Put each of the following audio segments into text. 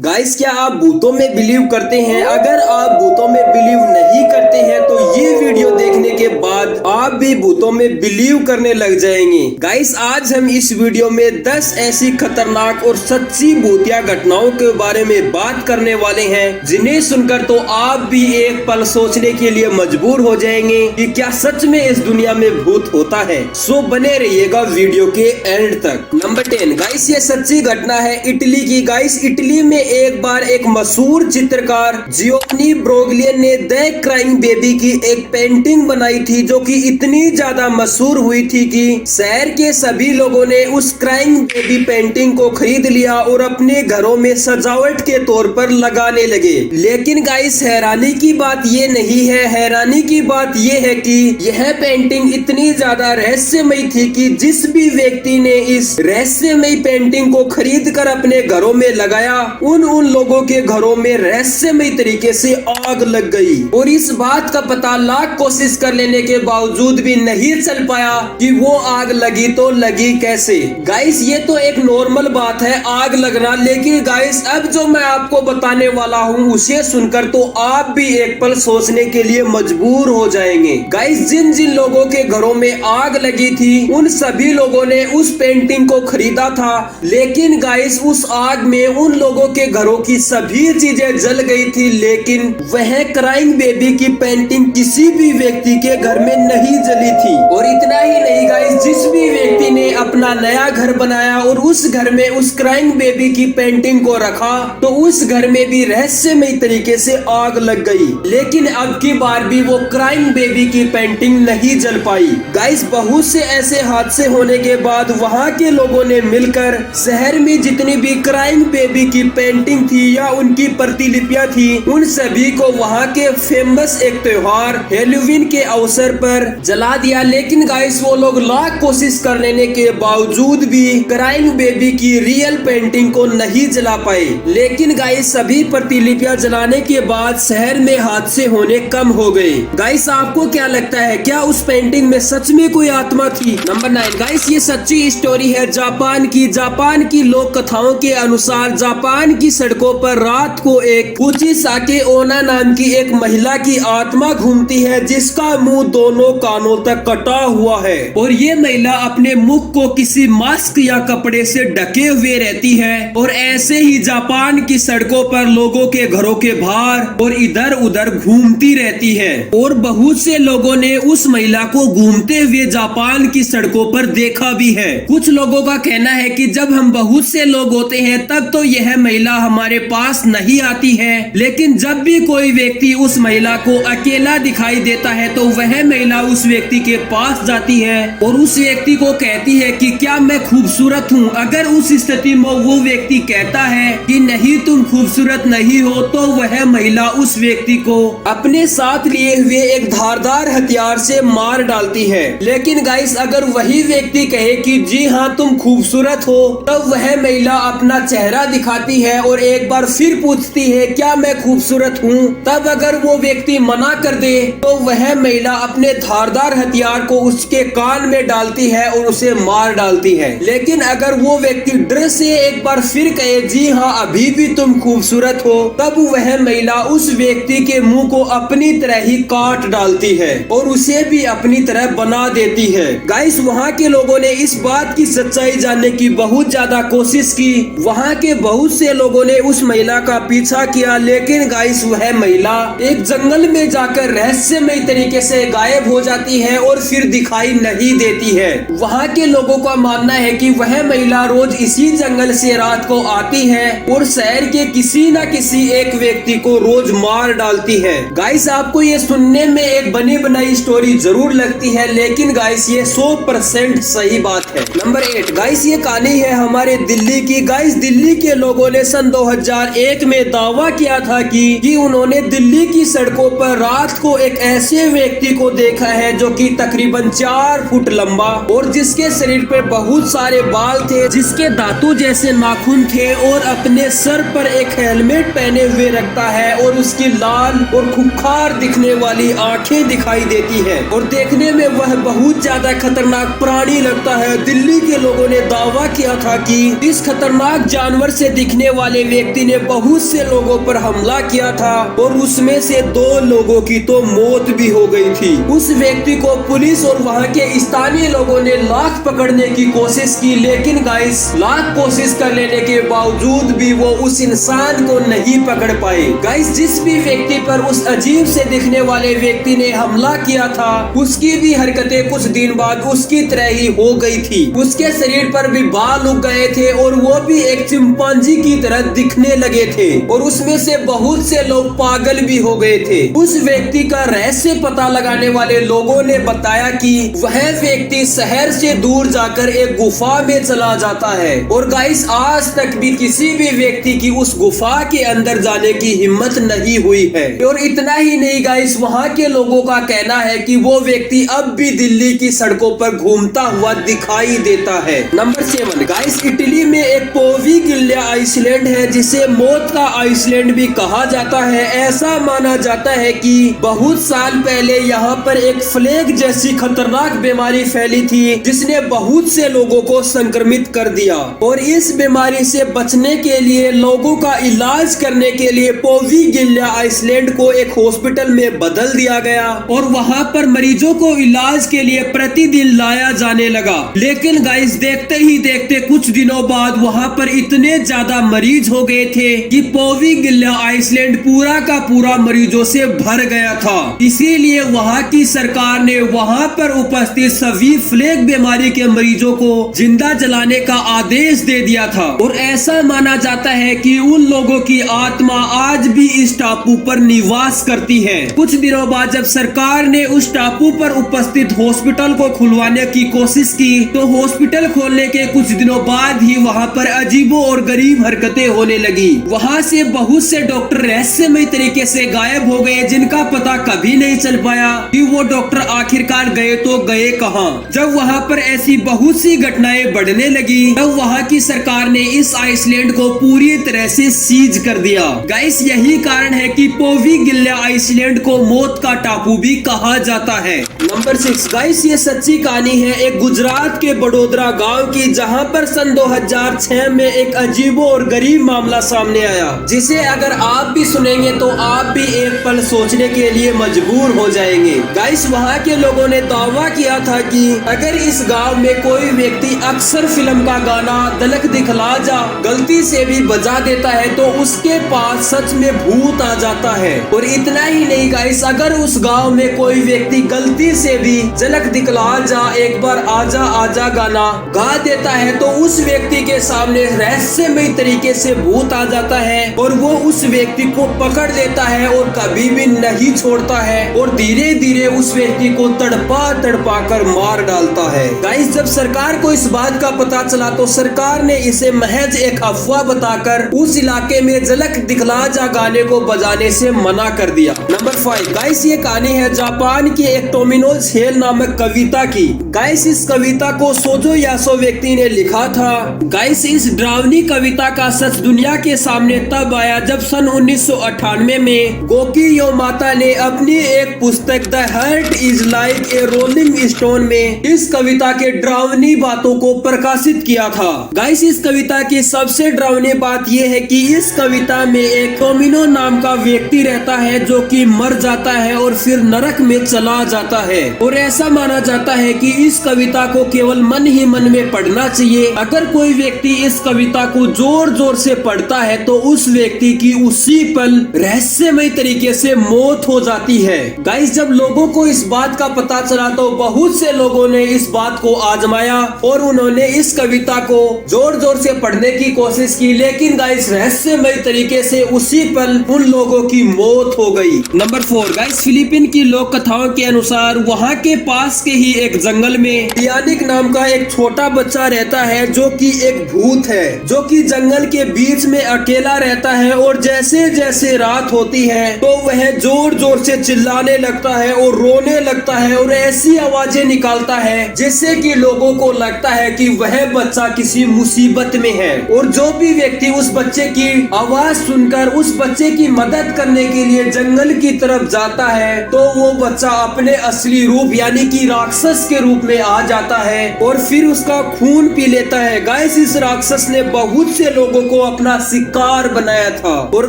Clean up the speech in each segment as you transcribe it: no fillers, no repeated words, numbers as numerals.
Guys, क्या आप भूतों में बिलीव करते हैं? अगर आप भूतों में बिलीव नहीं करते हैं तो ये वीडियो देखने के बाद आप भी भूतों में बिलीव करने लग जाएंगे। गाइस, आज हम इस वीडियो में 10 ऐसी खतरनाक और सच्ची भूतिया घटनाओं के बारे में बात करने वाले हैं जिन्हें सुनकर तो आप भी एक पल सोचने के लिए मजबूर हो जाएंगे कि क्या सच में इस दुनिया में भूत होता है। सो बने रहिएगा वीडियो के एंड तक। नंबर 10 गाइस, ये सच्ची घटना है इटली की। गाइस, इटली में एक बार एक मशहूर चित्रकार जियोनी ब्रोगलियन ने द क्राइंग बेबी की एक पेंटिंग बनाई थी जो कि इतनी ज्यादा मशहूर हुई थी कि शहर के सभी लोगों ने उस क्राइंग बेबी पेंटिंग को खरीद लिया और अपने घरों में सजावट के तौर पर लगाने लगे। लेकिन गाइस, हैरानी की बात ये नहीं है। हैरानी की बात ये है कि यह पेंटिंग इतनी ज्यादा रहस्यमयी थी कि जिस भी व्यक्ति ने इस रहस्यमयी पेंटिंग को खरीद कर अपने घरों में लगाया उन लोगों के घरों में रहस्यमयी तरीके से आग लग गई और इस बात का पता लाख कोशिश कर लेने के बावजूद भी नहीं चल पाया कि वो आग लगी तो लगी कैसे। गाइस, ये तो एक नॉर्मल बात है आग लगना, लेकिन गाइस अब जो मैं आपको बताने वाला हूँ उसे सुनकर तो आप भी एक पल सोचने के लिए मजबूर हो जाएंगे। गाइस, जिन जिन लोगों के घरों में आग लगी थी उन सभी लोगों ने उस पेंटिंग को खरीदा था, लेकिन गाइस उस आग में उन लोगों के घरों की सभी चीजें जल गई थी, लेकिन वह क्राइंग बेबी की पेंटिंग किसी भी व्यक्ति के घर में नहीं जली थी। और इतना ही नहीं गाइस, जिस भी व्यक्ति ने अपना नया घर बनाया और उस घर में उस क्राइंग बेबी की पेंटिंग को रखा तो उस घर में भी रहस्यमय तरीके से आग लग गई, लेकिन अब की बार भी वो क्राइंग बेबी की पेंटिंग नहीं जल पाई। गाइस, बहुत से ऐसे हादसे होने के बाद वहाँ के लोगों ने मिलकर शहर में जितनी भी क्राइंग बेबी की पेंटिंग थी या उनकी प्रतिलिपियां थी उन सभी को वहाँ के फेमस एक त्योहार हेलोवीन के अवसर पर जला दिया। लेकिन गाइस, वो लोग लाख कोशिश कर लेने के बावजूद भी क्राइंग बेबी की रियल पेंटिंग को नहीं जला पाए। लेकिन गाइस, सभी प्रतिलिपियां जलाने के बाद शहर में हादसे होने कम हो गए। गाइस, आपको क्या लगता है, क्या उस पेंटिंग में सच में कोई आत्मा थी? नंबर 9 गाइस, ये सच्ची स्टोरी है जापान की। जापान की लोक कथाओं के अनुसार जापान की सड़कों पर रात को एक फुजिसाके ओना नाम की एक महिला की आत्मा घूमती है जिसका मुंह दोनों कानों तक कटा हुआ है और ये महिला अपने मुख को किसी मास्क या कपड़े से ढके हुए रहती है और ऐसे ही जापान की सड़कों पर लोगों के घरों के बाहर और इधर उधर घूमती रहती है। और बहुत से लोगों ने उस महिला को घूमते हुए जापान की सड़कों पर देखा भी है। कुछ लोगों का कहना है कि जब हम बहुत से लोग होते हैं तब तो यह महिला हमारे पास नहीं आती है, लेकिन जब भी कोई व्यक्ति उस महिला को अकेला दिखाई देता है तो वह महिला उस व्यक्ति के पास जाती है और उस व्यक्ति को कहती है कि क्या मैं खूबसूरत हूँ। अगर उस स्थिति में वो व्यक्ति कहता है कि नहीं तुम खूबसूरत नहीं हो तो वह महिला उस व्यक्ति को अपने साथ लिए हुए एक धारदार हथियार से मार डालती है। लेकिन गाइस, अगर वही व्यक्ति कहे कि जी हाँ तुम खूबसूरत हो तो वह महिला अपना चेहरा दिखाती है और एक बार फिर पूछती है क्या मैं खूबसूरत हूँ। तब अगर वो व्यक्ति मना कर दे तो वह महिला अपने धारदार हथियार को उसके कान में डालती है और उसे मार डालती है। लेकिन अगर वो व्यक्ति डर से एक बार फिर कहे जी हाँ अभी भी तुम खूबसूरत हो तब वह महिला उस व्यक्ति के मुंह को अपनी तरह ही काट डालती है और उसे भी अपनी तरह बना देती है। गाइस, वहाँ के लोगों ने इस बात की सच्चाई जानने की बहुत ज्यादा कोशिश की। वहाँ के बहुत से लोगों ने उस महिला का पीछा किया, लेकिन गाइस वह महिला एक जंगल में जाकर रहस्यमय तरीके से गायब हो जाती है और फिर दिखाई नहीं देती है। वहाँ के लोगों का मानना है कि वह महिला रोज इसी जंगल से रात को आती है और शहर के किसी न किसी एक व्यक्ति को रोज मार डालती है। गाइस, आपको ये सुनने में एक बनी बनाई स्टोरी जरूर लगती है, लेकिन गाइस ये 100% सही बात है। नंबर 8 गाइस, ये कहानी है हमारे दिल्ली की। गाइस, दिल्ली के लोगों ने सन 2001 में दावा किया था कि उन्होंने दिल्ली की सड़कों पर रात को एक ऐसे व्यक्ति को देखा है जो कि तकरीबन 4 फुट लंबा और जिसके शरीर पे बहुत सारे बाल थे, जिसके दांतों जैसे नाखून थे और अपने सर पर एक हेलमेट पहने हुए रखता है और उसकी लाल और खुंखार दिखने वाली आंखें दिखाई देती है और देखने में वह बहुत ज्यादा खतरनाक प्राणी लगता है। दिल्ली के लोगों ने दावा किया था कि इस खतरनाक जानवर से दिखने वाले वाले व्यक्ति ने बहुत से लोगों पर हमला किया था और उसमें से 2 लोगों की तो मौत भी हो गई थी। उस व्यक्ति को पुलिस और वहाँ के स्थानीय लोगों ने लाख पकड़ने की कोशिश की, लेकिन गाइस लाख कोशिश कर लेने के बावजूद भी वो उस इंसान को नहीं पकड़ पाए। गाइस जिस भी व्यक्ति पर उस अजीब से दिखने वाले व्यक्ति ने हमला किया था, उसकी भी हरकतें कुछ दिन बाद उसकी तरह ही हो गई थी। उसके शरीर पर भी बाल उग गए थे और वो भी एक चिंपांजी की तरह दिखने लगे थे और उसमें से बहुत से लोग पागल भी हो गए थे। उस व्यक्ति का रहस्य पता लगाने वाले लोगों ने बताया कि वह व्यक्ति शहर से दूर जाकर एक गुफा में चला जाता है और गाइस आज तक भी किसी भी व्यक्ति की उस गुफा के अंदर जाने की हिम्मत नहीं हुई है। और इतना ही नहीं गाइस, वहाँ के लोगों का कहना है कि वो व्यक्ति अब भी दिल्ली की सड़कों पर घूमता हुआ दिखाई देता है। नंबर 7 गाइस, इटली में एक पोविगिलिया आइसलैंड है जिसे मौत का आइसलैंड भी कहा जाता है। ऐसा माना जाता है कि बहुत साल पहले यहाँ पर एक प्लेग जैसी खतरनाक बीमारी फैली थी जिसने बहुत से लोगों को संक्रमित कर दिया और इस बीमारी से बचने के लिए लोगों का इलाज करने के लिए पोविगिलिया आइसलैंड को एक हॉस्पिटल में बदल दिया गया और वहाँ पर मरीजों को इलाज के लिए प्रतिदिन लाया जाने लगा। लेकिन गाइस देखते ही देखते कुछ दिनों बाद वहाँ पर इतने ज्यादा मरीज हो गए थे कि पोविगिलिया आइसलैंड पूरा का पूरा मरीजों से भर गया था। इसीलिए वहाँ की सरकार ने वहाँ पर उपस्थित सभी प्लेग बीमारी के मरीजों को जिंदा जलाने का आदेश दे दिया था और ऐसा माना जाता है कि उन लोगों की आत्मा आज भी इस टापू पर निवास करती है। कुछ दिनों बाद जब सरकार ने उस टापू पर उपस्थित हॉस्पिटल को खुलवाने की कोशिश की तो हॉस्पिटल खोलने के कुछ दिनों बाद ही वहाँ पर अजीबो और गरीब हरकतें होने लगी। वहाँ से बहुत से डॉक्टर रहस्यमय तरीके से गायब हो गए जिनका पता कभी नहीं चल पाया कि वो डॉक्टर आखिरकार गए तो गए कहाँ। जब वहाँ पर ऐसी बहुत सी घटनाएं बढ़ने लगी तब वहाँ की सरकार ने इस आइसलैंड को पूरी तरह से सीज कर दिया। गाइस यही कारण है कि पोविगिलिया आइसलैंड को मौत का टापू भी कहा जाता है। नंबर 6 गाइस, ये सच्ची कहानी है एक गुजरात के बड़ोदरा गांव की, जहां पर सन 2006 में एक अजीबो और गरीब मामला सामने आया जिसे अगर आप भी सुनेंगे तो आप भी एक पल सोचने के लिए मजबूर हो जाएंगे। गाइस वहां के लोगों ने दावा किया था कि अगर इस गांव में कोई व्यक्ति अक्सर फिल्म का गाना दलक दिखला जा गलती से भी बजा देता है तो उसके पास सच में भूत आ जाता है। और इतना ही नहीं गाइस, अगर उस गांव में कोई व्यक्ति गलती से भी झलक दिखला जा एक बार आजा आजा गाना गा देता है तो उस व्यक्ति के सामने रहस्यमय तरीके से भूत आ जाता है और वो उस व्यक्ति को पकड़ लेता है और कभी भी नहीं छोड़ता है और धीरे धीरे उस व्यक्ति को तड़पा तड़पा कर मार डालता है। गाइस जब सरकार को इस बात का पता चला तो सरकार ने इसे महज एक अफवाह बताकर उस इलाके में झलक दिखला जा गाने को बजाने से मना कर दिया। नंबर 5 गाइस, ये कहानी है जापान की एक टोमिनो झेल नामक कविता की। गाइस इस कविता को सोजो यासो व्यक्ति ने लिखा था। गाइस इस डरावनी कविता का सच दुनिया के सामने तब आया जब सन 1998 में गोकी योमाता ने अपनी एक पुस्तक the heart is like a rolling stone में इस कविता के डरावनी बातों को प्रकाशित किया था। गाइस इस कविता की सबसे डरावनी बात यह है कि इस कविता में एक टोमिनो नाम का व्यक्ति रहता है जो कि मर जाता है और फिर नरक में चला जाता है और ऐसा माना जाता है कि इस कविता को केवल मन ही मन में पढ़ना चाहिए। अगर कोई व्यक्ति इस कविता को जोर जोर से पढ़ता है तो उस व्यक्ति की उसी पल रहस्यमय तरीके से मौत हो जाती है। गाइस जब लोगों को इस बात का पता चला तो बहुत से लोगों ने इस बात को आजमाया और उन्होंने इस कविता को जोर जोर से पढ़ने की कोशिश की, लेकिन गाइस रहस्यमय तरीके से उसी पल उन लोगों की मौत हो गई। नंबर 4 गाइस, फिलीपीन की लोक कथाओं के अनुसार वहाँ के पास के ही एक जंगल में पियानिक नाम का एक छोटा बच्चा रहता है जो कि एक भूत है जो कि जंगल के बीच में अकेला रहता है और जैसे जैसे रात होती है तो वह जोर जोर से चिल्लाने लगता है और रोने लगता है और ऐसी आवाजें निकालता है जिससे कि लोगों को लगता है कि वह बच्चा किसी मुसीबत में है। और जो भी व्यक्ति उस बच्चे की आवाज सुनकर उस बच्चे की मदद करने के लिए जंगल की तरफ तरफ जाता है तो वो बच्चा अपने असली रूप यानी कि राक्षस के रूप में आ जाता है और फिर उसका खून पी लेता है। गाइस इस राक्षस ने बहुत से लोगों को अपना शिकार बनाया था। और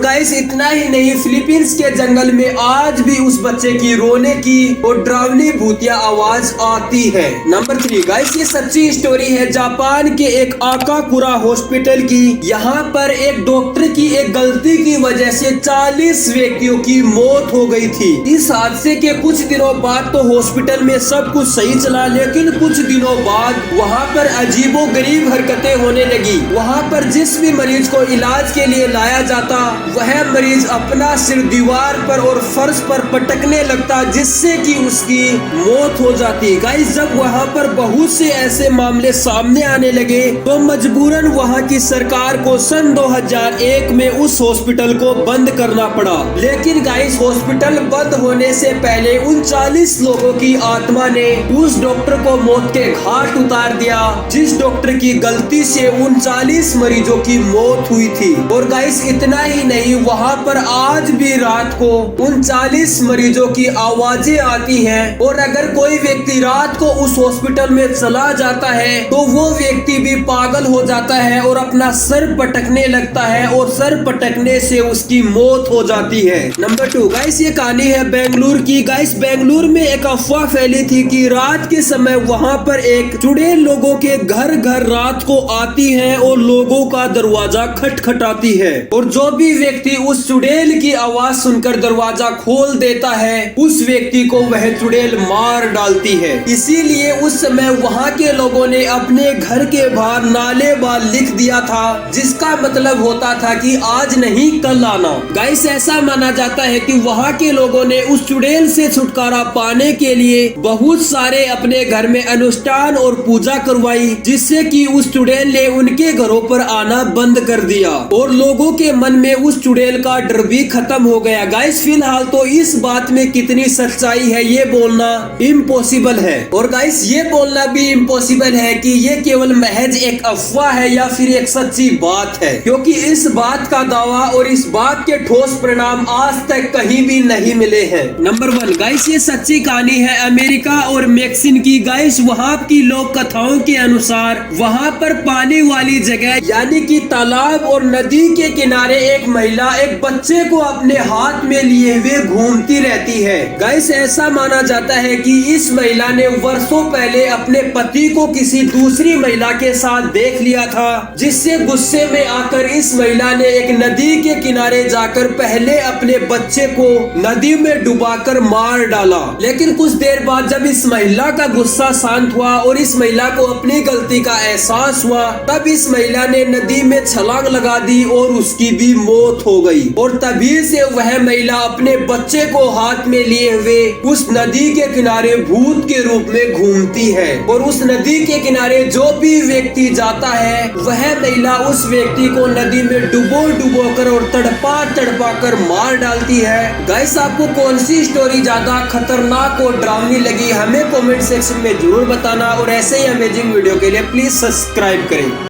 गाइस इतना ही नहीं, फिलीपींस के जंगल में आज भी उस बच्चे की रोने की और डरावनी भूतिया आवाज आती है। नंबर 3 गाइस ये सच्ची स्टोरी है जापान के एक आकाकुरा हॉस्पिटल की। यहाँ पर एक डॉक्टर की एक गलती की वजह से 40 व्यक्तियों की मौत हो गई थी। इस हादसे के कुछ दिनों बाद तो हॉस्पिटल में सब कुछ सही चला, लेकिन कुछ दिनों बाद वहाँ पर अजीबोगरीब हरकतें होने लगी। वहाँ पर जिस भी मरीज को इलाज के लिए लाया जाता वह मरीज अपना सिर दीवार पर और फर्श पर पटकने लगता, जिससे कि उसकी मौत हो जाती। गाइस जब वहाँ पर बहुत से ऐसे मामले सामने आने लगे तो मजबूरन वहाँ की सरकार को सन 2001 में उस हॉस्पिटल को बंद करना पड़ा। लेकिन गाइस हॉस्पिटल बंद होने से पहले उन 40 लोगों की आत्मा ने उस डॉक्टर को मौत के घाट उतार दिया जिस डॉक्टर की गलती से उन 40 मरीजों की मौत हुई थी। और गाइस इतना ही नहीं, वहाँ पर आज भी रात को उन 40 मरीजों की आवाजें आती हैं। और अगर कोई व्यक्ति रात को उस हॉस्पिटल में चला जाता है तो वो व्यक्ति भी पागल हो जाता है और अपना सर पटकने लगता है और सर पटकने से उसकी मौत हो जाती है। नंबर 2 गाइस ये कहानी है बेंगलुरु की। गाइस बेंगलुरु में एक अफवाह फैली थी कि रात के समय वहाँ पर एक चुड़ैल लोगों के घर घर रात को आती है और लोगों का दरवाजा खटखटाती है। और जो भी व्यक्ति उस चुड़ैल की आवाज सुनकर दरवाजा खोल देता है उस व्यक्ति को वह चुड़ैल मार डालती है। इसीलिए उस समय वहाँ के लोगों ने अपने घर के बाहर नाले बाल लिख दिया था, जिसका मतलब होता था कि आज नहीं कल आना। गाइस ऐसा माना जाता है कि वहाँ के लोगों ने उस चुड़ैल से छुटकारा पाने के लिए बहुत सारे अपने घर में अनुष्ठान और पूजा करवाई, जिससे कि उस चुड़ैल ने उनके घरों पर आना बंद कर दिया और लोगों के मन में उस चुड़ैल का डर भी खत्म हो गया। गाइस फिलहाल तो इस बात में कितनी सच्चाई है ये बोलना इम्पॉसिबल है। और गाइस ये बोलना भी इम्पॉसिबल है कि ये केवल महज एक अफवाह है या फिर एक सच्ची बात है, क्योंकि इस बात का दावा और इस बात के ठोस परिणाम आज तक कहीं भी नहीं मिले हैं। नंबर 1 गाइस ये सच्ची कहानी है अमेरिका और मैक्सिन की। गाइस वहाँ की लोक कथाओं के अनुसार वहाँ पर पानी वाली जगह यानी कि तालाब और नदी के किनारे एक महिला एक बच्चे को अपने हाथ में लिए हुए घूमती रहती है। गाइस ऐसा माना जाता है कि इस महिला ने वर्षों पहले अपने पति को किसी दूसरी महिला के साथ देख लिया था, जिससे गुस्से में आकर इस महिला ने एक नदी के किनारे जाकर पहले अपने बच्चे को नदी में डुबाकर मार डाला। लेकिन कुछ देर बाद जब इस महिला का गुस्सा शांत हुआ और इस महिला को अपनी गलती का एहसास हुआ, तब इस महिला ने नदी में छलांग लगा दी और उसकी भी मौत हो गई। और तभी से वह महिला अपने बच्चे को हाथ में लिए हुए उस नदी के किनारे भूत के रूप में घूमती है। और उस नदी के किनारे जो भी व्यक्ति जाता है वह महिला उस व्यक्ति को नदी में डुबो कर और तड़पा कर मार डालती है। गाइस आपको कौन सी स्टोरी ज्यादा खतरनाक और डरावनी लगी हमें कमेंट सेक्शन में जरूर बताना और ऐसे ही अमेजिंग वीडियो के लिए प्लीज सब्सक्राइब करें।